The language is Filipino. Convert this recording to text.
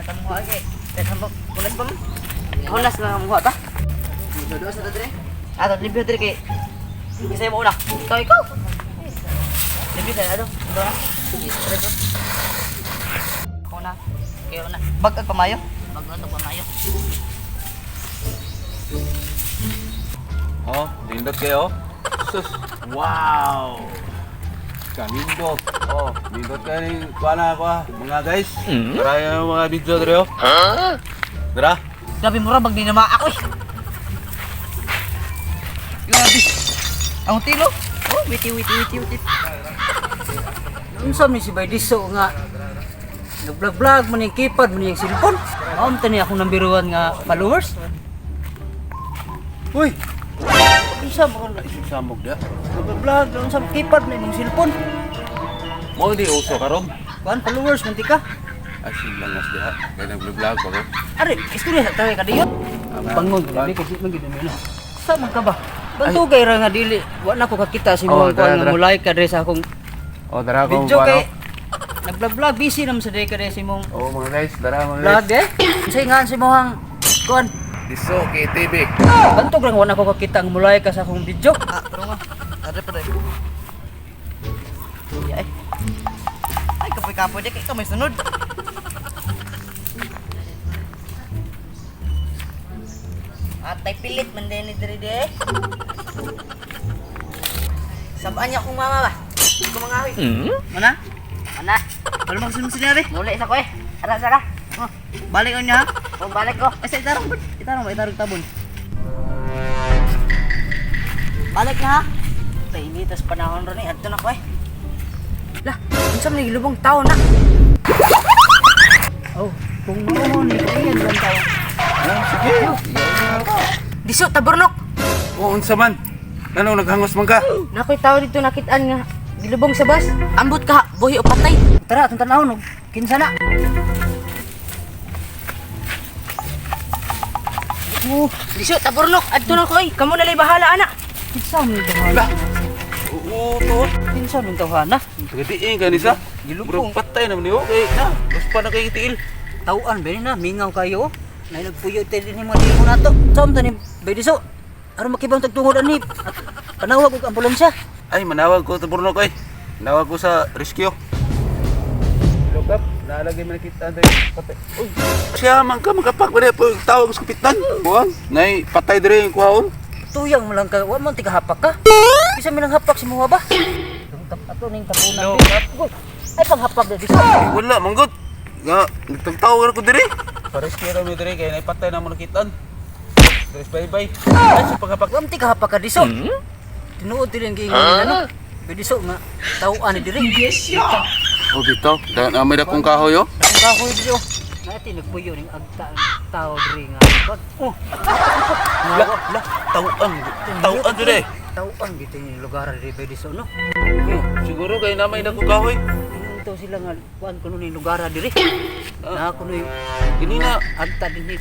Kamu aja. Sambok pulas ba? Hunas lang mo ta. Dodo sa dre. Ato libyo dre kay. Isa mo una. Ikaw. Libyo kay ano? Dodo na. Una. Kayo na. Bagag pamayo. Bagag pamayo. Oh, nindot kayo. Sus. Wow. Kanindot. Oh, nindot kayo ni kuana ko mga guys. Tara yung mga video dre oh. Tara. Grabe mura bag di na maak oy. Grabe. Ang tilo. Oh, witi. Unsa ni si Baydiso nga nag-vlog man yung keypad man yung cellphone. Mao tani ako nang biruan nga followers. Uy, Unsa mo kan isip samog da. nag-vlog unsa keypad na imong cellphone. Mo di uso karon. Kuan followers man tika. Asin lang mas diha. Kaya nag-vlog pa ko. Are, istorya sa tayo kadiyot. Bangon gabi kasi magid mo. Sa man ka ba? Bantugay ra nga dili. Wa na ko kakita si Oh, mo kuan nga tara. mulay ka dre sa akong Oh, tara ko video kay nag-vlog busy naman sa day ka dre si mong Oh, mga guys, tara mga vlog eh. Say nga si mohang kuan. Diso kay TV. Bantog lang wa na ko kakita ang mulay ka sa akong video. Pero nga, are pa dre. Ay. Ay kapoy di kay kamay sunod. Atay pilit man din ni diri de. Sabaan niya akong mama ba? Kumangahoy. Mana? Mana? Wala mang sinari. Muli sa ko eh. Ara sara. Oh, balik ko niya. Oh, balik ko. Sa itarong bud. Itarong tabon. Balik na ha. Tay initas panahon ron eh. Adto na ko eh. Lah, unsa man gilubong tao na? Oh, kung mo ni kayan lang tao. Oh, sige. Diso taburnok. Oh, unsa man? Ano naghangos man ka? Nakoy tao dito nakitaan nga gilubong sa bus. Ambot ka, buhi o patay. Tara, atong tanawon og kinsa na. Diso taburnok adto na ko ay. Kamo na lay bahala ana. Kinsa man bahala? Oo, to. Kinsa man tawhana? Gadiin kanisa. Gilubong. Bro, patay naman niyo. Okay, na. Mas pa na kay tiil. Tauan ba na mingaw kayo? Nay nagpuyo tayo din mga dimo nato. Saan ta ni Baydiso? Aron makibang tagtungod ani. Panawag og ambulansya. Ay, manawag ko sa Burno ko eh. Manawag ko sa rescue. Look up, nalagay man kita tayo. Patay. Uy, siya man ka, magkapak ba na po tawag sa kapitan? Buwang, nay, patay dire yung kuhaon. Tuyang mo lang ka, wa man ti kahapak ka. Bisa mi nang hapak si Muha ba? Ato ning tapunan. No. Ay panghapak na diso. Ay, wala, manggot. Nga, nagtagtawag ako dire. Pa-rescue na mo dire, kaya naipatay na mo nakitaan. Guys, bye-bye. Ay, sa pagkapak. Wa man ti kahapak ka diso. Tinuod diri ang giingon ano. Baydiso nga tawan ni diri. Oh, dito. Dahil may dakong kahoy, oh. Ang kahoy diso. Nati nagpuyo ning agta tao diri nga. Oh. La, tauan dire. Tauan gito yung lugar diri Baydiso no. Siguro kaya na may dakong kahoy. Ito sila nga kuan kuno ni lugar diri. Na kuno yung Ini na. agta din ni.